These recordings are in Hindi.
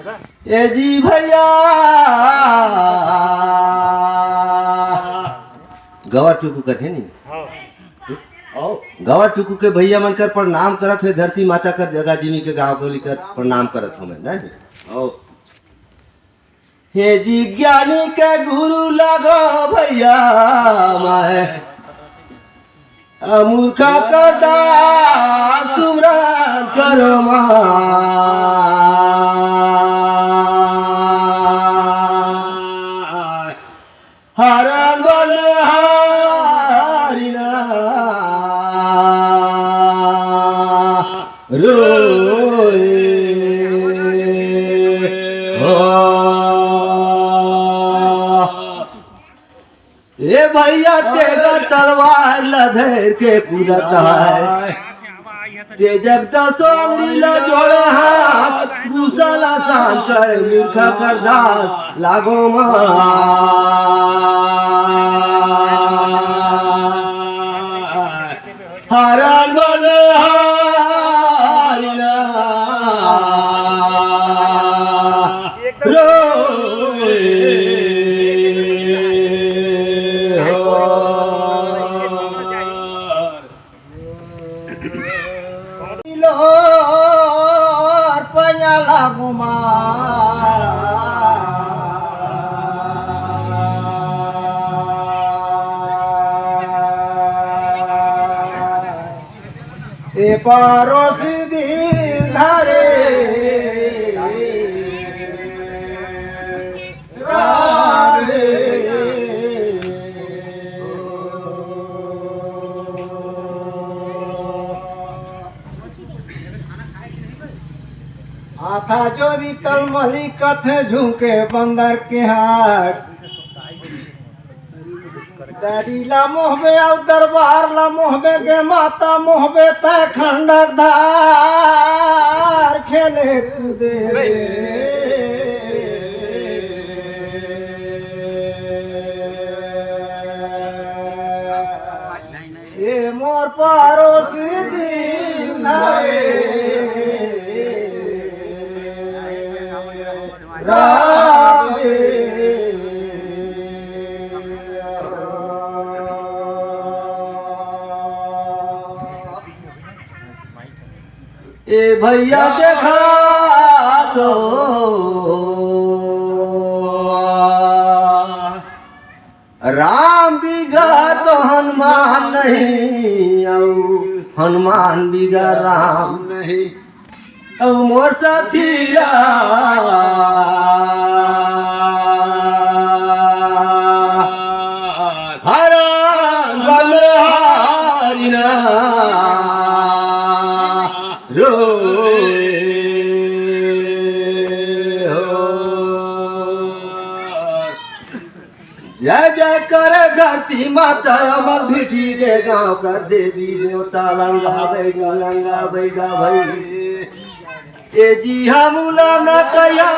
ए जी भैया गवा टुकू कथे नहीं गवा टुकू के भैया मन कर प्रणाम करत हुए धरती माता कर जगह जिमी के गाँव को लेकर प्रणाम करत हूँ मैं ना हे जी ज्ञानी के गुरु लगो भैया मैं मूर्खा करता सुमरन करो हरण बन हारिना रोए ए भैया तेरा तलवार लधेर के कूदत है ते जब दसों लीला जोड़े हाथ कुशल आसान कर मूर्खा कर दास लागो हरण बन हारिना परोसी दिन धरे आथा जोरी तलमली कथे झुके बंदर के हाथ दरीला मोहबे और दरबार ला मोहबे के माता मोहबे तय खंडक धार खेले कूदे ये मोर परोसी दिन ए भैया देखा तो राम बिगा तो हनुमान नहीं हनुमान बिगा राम नहीं मोर साथिया हरण बन हारिना जय जय करे धरती माता अमर भिठी के गाँव कर देवी देवता लंगा बैगा भाई ए जी हमला न कया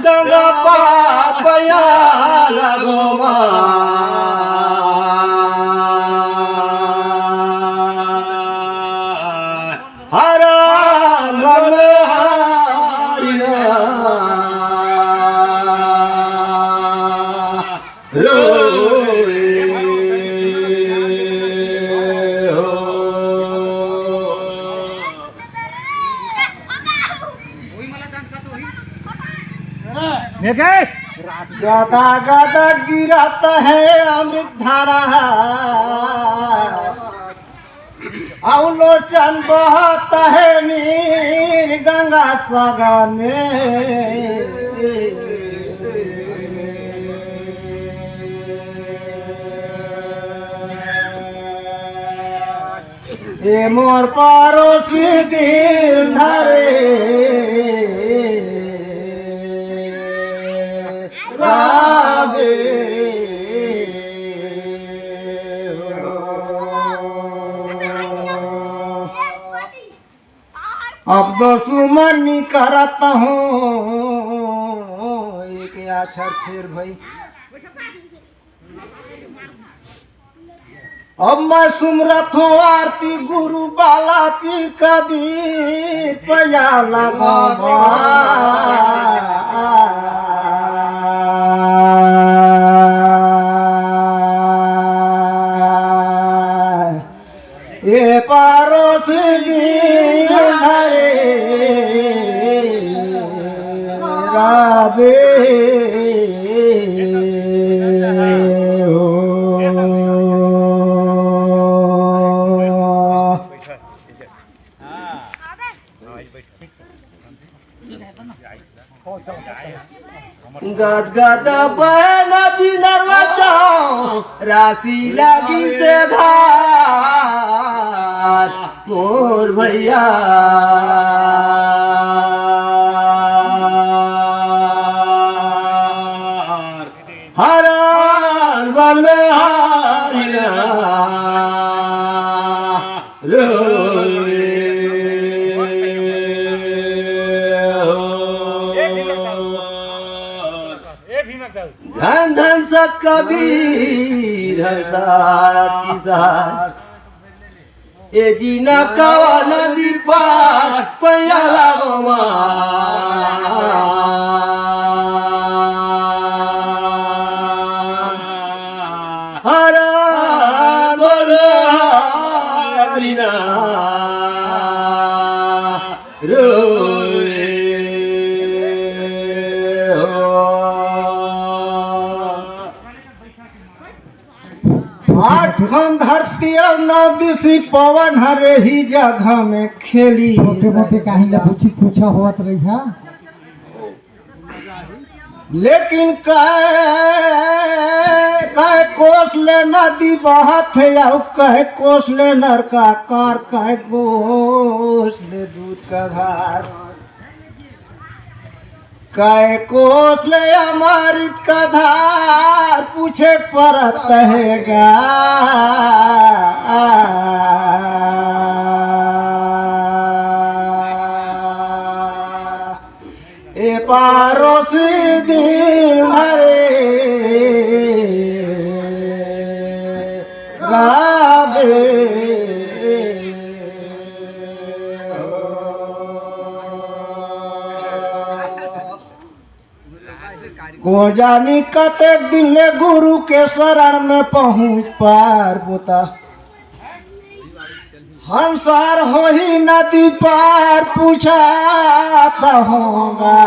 गंगा पापया लगो हरण बन हारिना गदा गदा गिरत है अमृत धारा अवलोचन बहत है नीर गंगा सागर में ए मोर परोसी दिल धरे अब दुश्मनी करता हूँ एक आछर फिर भाई अब मैं सुमरत हूँ आरती गुरु बाला पी कबीर पया लगा राबे गदगद नदी नरवा राशि लगी से धार मोर भैया हरण वन में हारिना धन धन सत कबीर किसान ए जीना कवा नदी पार पयाला हरण हरिना आठम धरती और नौ दिशी पवन हरे ही जगह में खेली छोटे मोटे कहीं ना कुछ होत रही है लेकिन कह कोस ले नदी बहत है या कह कोस ले नरका कार कह कोस ले दूध का घाट कह कोस ले अमृत का धार पूछे परत हैगा ए पारोस दिन हरे गावे को जानी कते दिन ले गुरु के शरण में पहुँच पार बोता हमसार हो ही नदी पार पूछाता होगा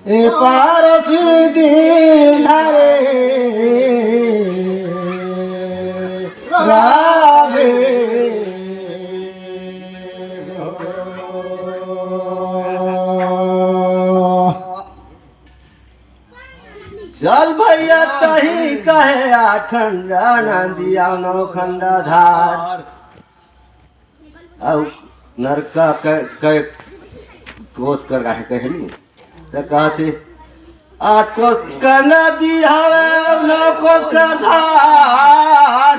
ए पारस दिन हरे रावे चल भैया तही कहे आठंडा नदिया नौ खंडा धार और नरका कोस कर कहली तो कहते आठ कोस का नदी हवे नौ कोस का धार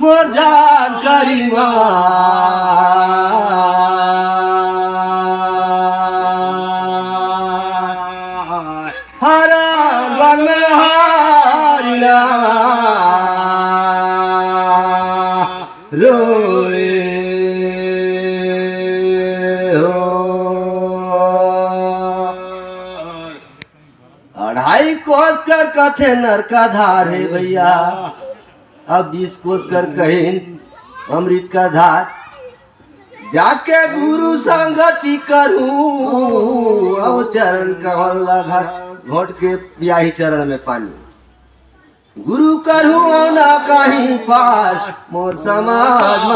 मोर जान करीमा रोए अढ़ाई कोस कर कथे नरका धार है भैया अब 20 कोस कर कहीं अमृत का धार जाके गुरु संगति करूं और चरण कमल घोट के पियाही चरण में पानी गुरु करूं ना कहीं पार मोर समाज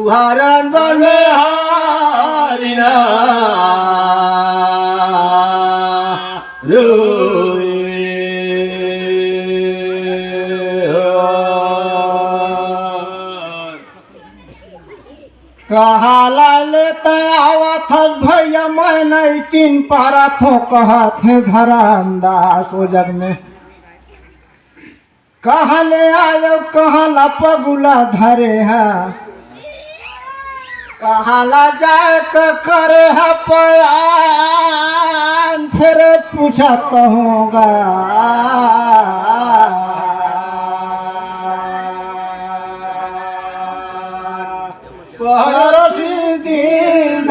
हरण बन हारिना कहा लेते आवत भैया मैं नहीं चिन पारा थो कहा थे धरामदास ओ जग में कहा ले आयो कहा ला पगुला धरे है कहा ला जाए करे है पयान फिर पूछा कहूँगा दिन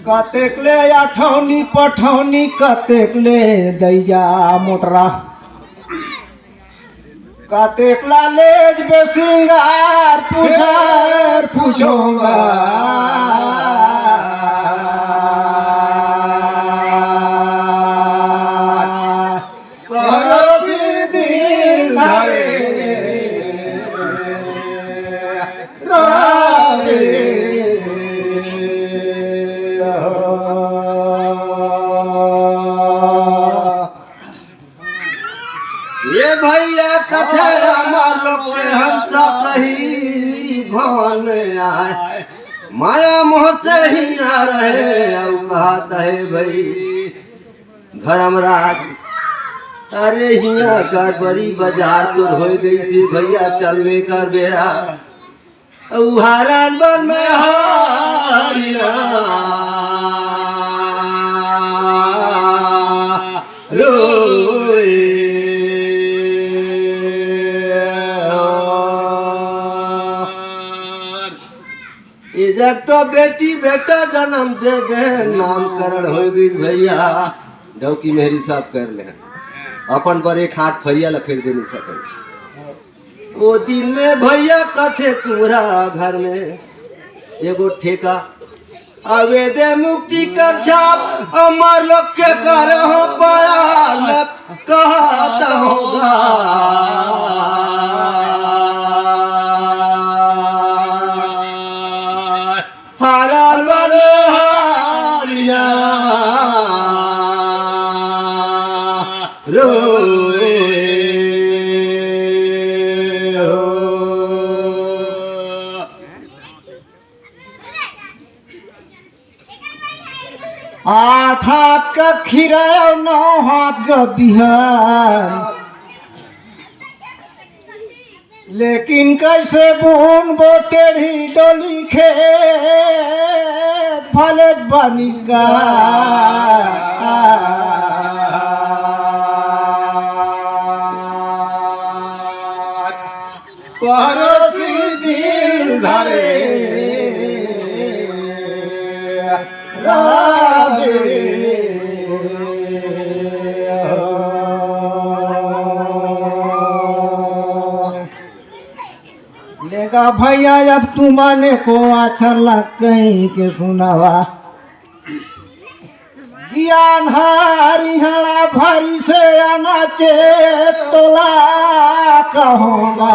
कतेक ले आठौनी पठौनी कतेक ले दैया मोटरा कतेक ला लेज बेसिंगार पुछार पूछोगा ये भैया कथे हमार लोग के हमसा कहीं भवन आए माया मोह से ही आ रहे अब कहता है भाई धर्मराज अरे हिया का बड़ी बाजार तो हो गई थी भैया चलने का बेरा उहारान बन में हारिया जब तो बेटी बेटा जन्म दे दे नामकरण हो गई भैया डौकी मेहरी साहब कर ले अपन पर एक हाथ फरिया लखेर दे नहीं सके वो दिन में भैया कथे तुम्हारा घर में एगो ठेका आवेदे मुक्ति कर छाप अमर लोग के कर हो पाया मैं कहता होगा आठ हाथ का खीरा 9 हाथ का बिहार लेकिन कैसे बून बोटेढ़ी डोली खे फलत बनी का पड़ोसी दिल धरे लेगा भैया अब तुम्हारे को अच्छा लग कहीं के सुनावा ज्ञान हारी हला भारी से अनाचे तोला कहूँगा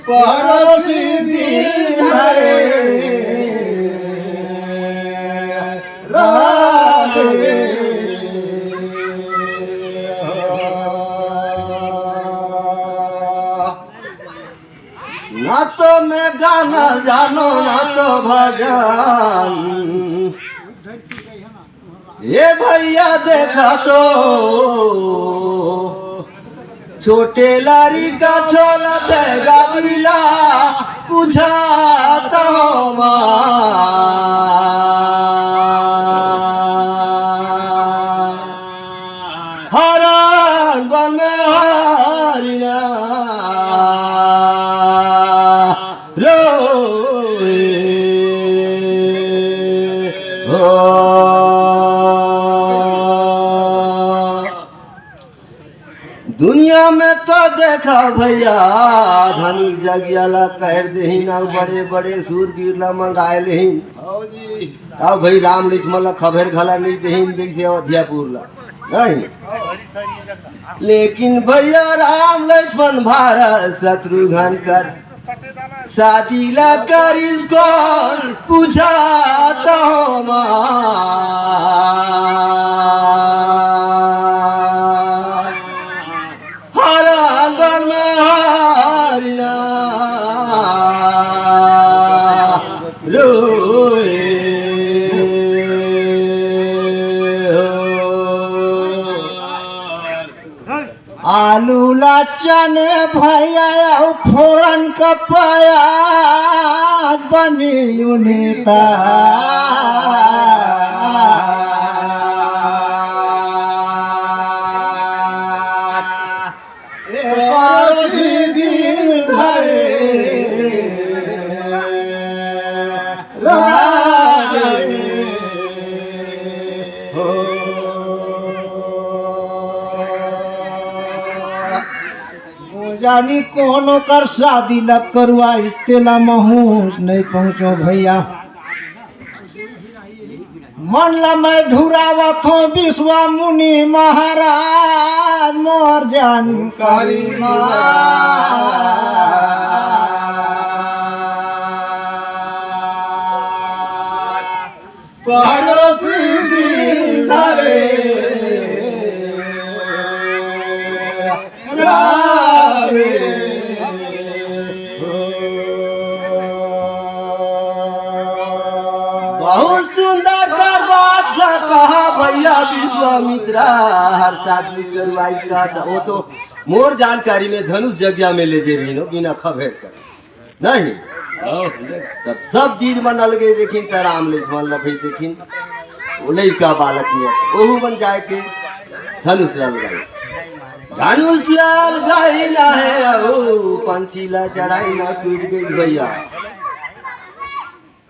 पड़ोसी दिल हरे ना तो मैं गाना जानो ना तो भजन ये भैया देखा तो छोटे लारी का छोला देगा बिला पूछाता हूँ हरान बन में हारिना दुनिया में तो देखा भैया धनी जगियाला कर दही ना बड़े बड़े सूरवीर ला मंगाए लेहिन अब भाई राम लक्ष्मण खबर घला नहीं दहीन जैसे अयोध्यापुर ला नहीं लेकिन भैया राम लक्ष्मण भारत शत्रुघ्न कर शादी ला कर इसको पूछाता हूँ आलू ला चने भैया फोरन का प्याज बनी उनीता जानी कोनो कर शादी न करवाई तेला महूस नहीं पहुँचो भैया मन ला मैं ढुरावत हूँ विश्वा मुनि महाराज मोर जानकारी पड़ोसी दिल धरे बहुत सुंदर कर बात कहा भैया विश्वामित्रा हर शादी करवाई का वो तो मोर जानकारी में धनुष जगह में ले जे रही बिना खबर कर नहीं तब सब चीज मन अलगे देखिन त राम लक्ष्मण लभे देखिन वो लड़का बालक में ओहू बन जाए के धनुष लगाई धनुष लगाई ना है ओ पंछी ला चढ़ाई ना टूट गई भैया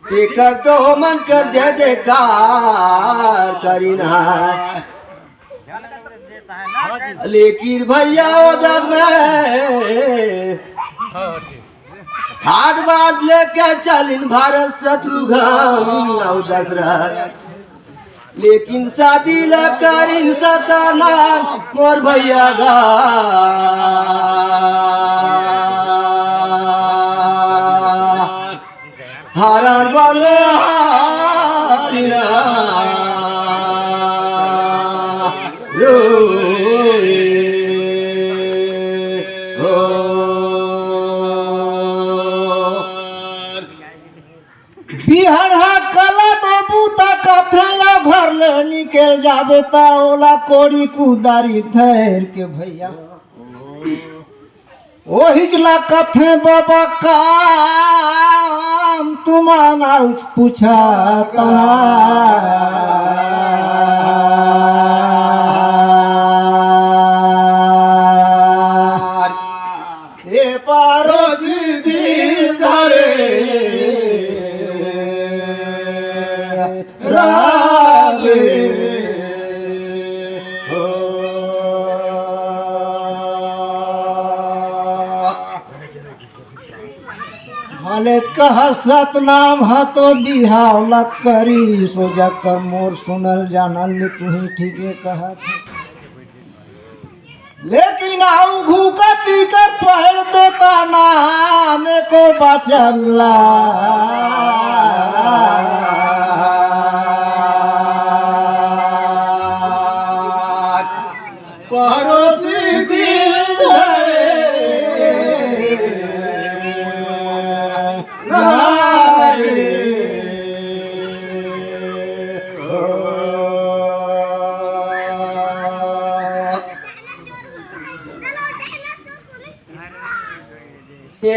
कर तो मन कर जय जयकार करीना लेकिन भैया उधर में हाथ बात लेके चलिन भारत शत्रुघ्न दशरथ लेकिन शादी ला करीन सताना मोर भैया गा हारान वाले हारिना बिहार कला तो बूता कथला भर ले निकल जाबे ता ओला कोड़ी कुदारी ठहर के भैया ओहिजला कथे बाबा काम तुमाना पूछा ए पड़ोसी दिल धरे कॉलेज कह सतनाम हा तो बिहाव लग करी सोजा कर मोर सुनल जानल तू ही ठीके कहा लेकिन आऊ घूकती कर पहल देता नाम को बचला पड़ोसी दिल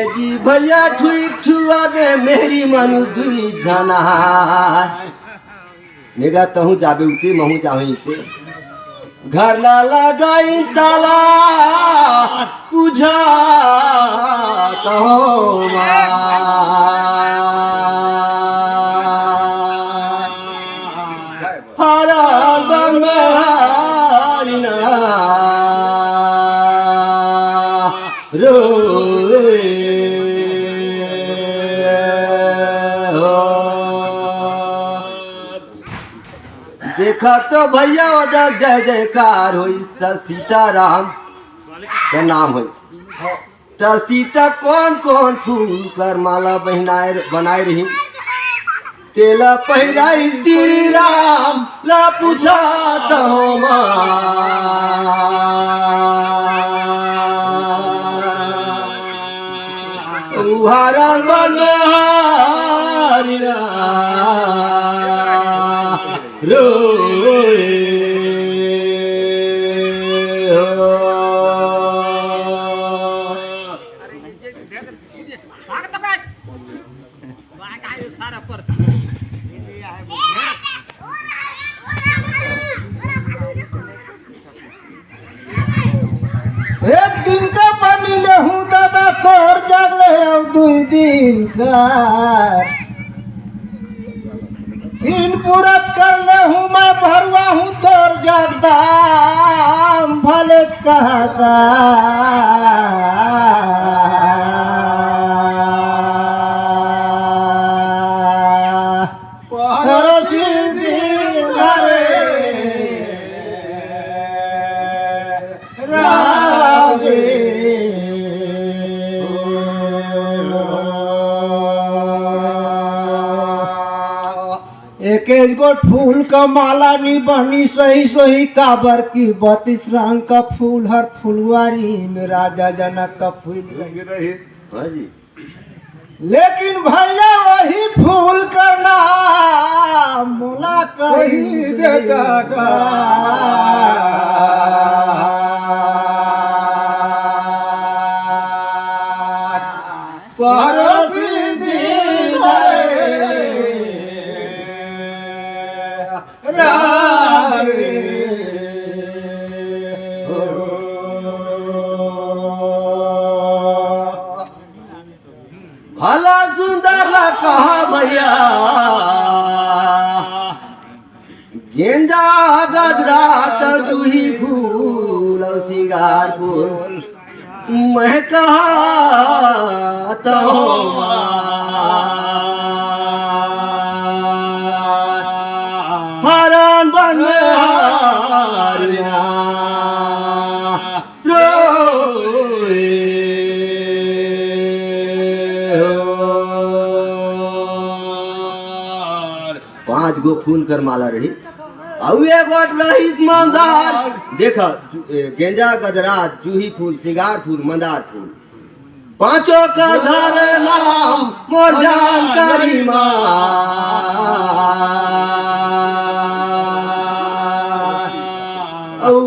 जी भैया ठीक छुआ दे मेरी मनु दुई जाना निगा तहु जाबे उते महु जाही के घर ला लगाई ताला पूजा कहो हरा बंगारिना रो देखा तो भैया उधर जय जयकार हो सीताराम का नाम हो तो सीता कौन कौन फूल कर माला बनाए रही तेला पहिराई श्री राम ला पूछा तो उहारा बनहारिना एक दिन का पानी ले हूँ दादा तोर जागले अब 2 दिन का दिन पूरा कर ले हूँ मैं भरवा हूँ तोर जागदा भले कहता एक गो फूल का माला नी बनी सही सही काबर की 32 रंग का फूल हर फुलवारी में राजा जनक का फूल रही। हाँ जी। लेकिन भैया वही फूल का नाम मोला कहीं देता पड़ोसी दिन भला सुंदर कहा भैया गेंदा गजरा जूही फूल और सिंगार फूल मैं कहा तो हरण बन पांच गो फूल कर माला रही और एगो रही मंदार देख गेंजा गजरा जूही फूल सिंगार फूल मंदार फूल पांचों का धर नाम मोर जान करी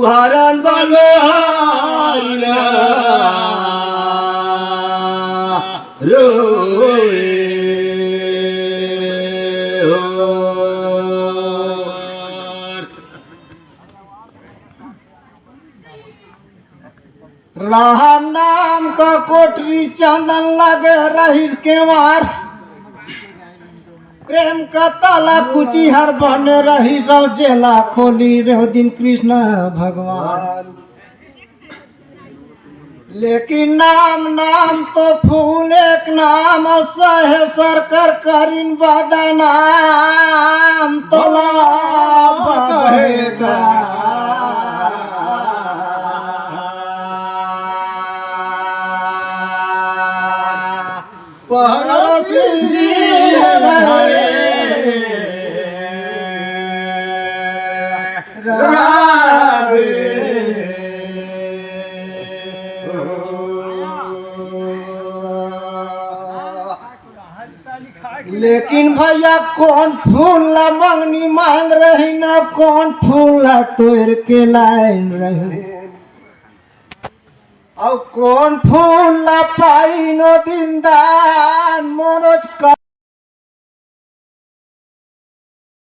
हरण बनो रोए राम नाम का कोठरी चंदन लगे रहीस के मार प्रेम का ताला कुची हर बने रही सब जेला खोली रहो दिन कृष्ण भगवान। लेकिन नाम नाम तो फूल एक नाम सहे सरकर करीन बदनाम तो कहेगा लेकिन भैया कौन फूल ला मंगनी मांग रही ना कौन फूल ला तोड़ के लाइन रही और कौन फूल ला पाई नो बिंदान मोरोज का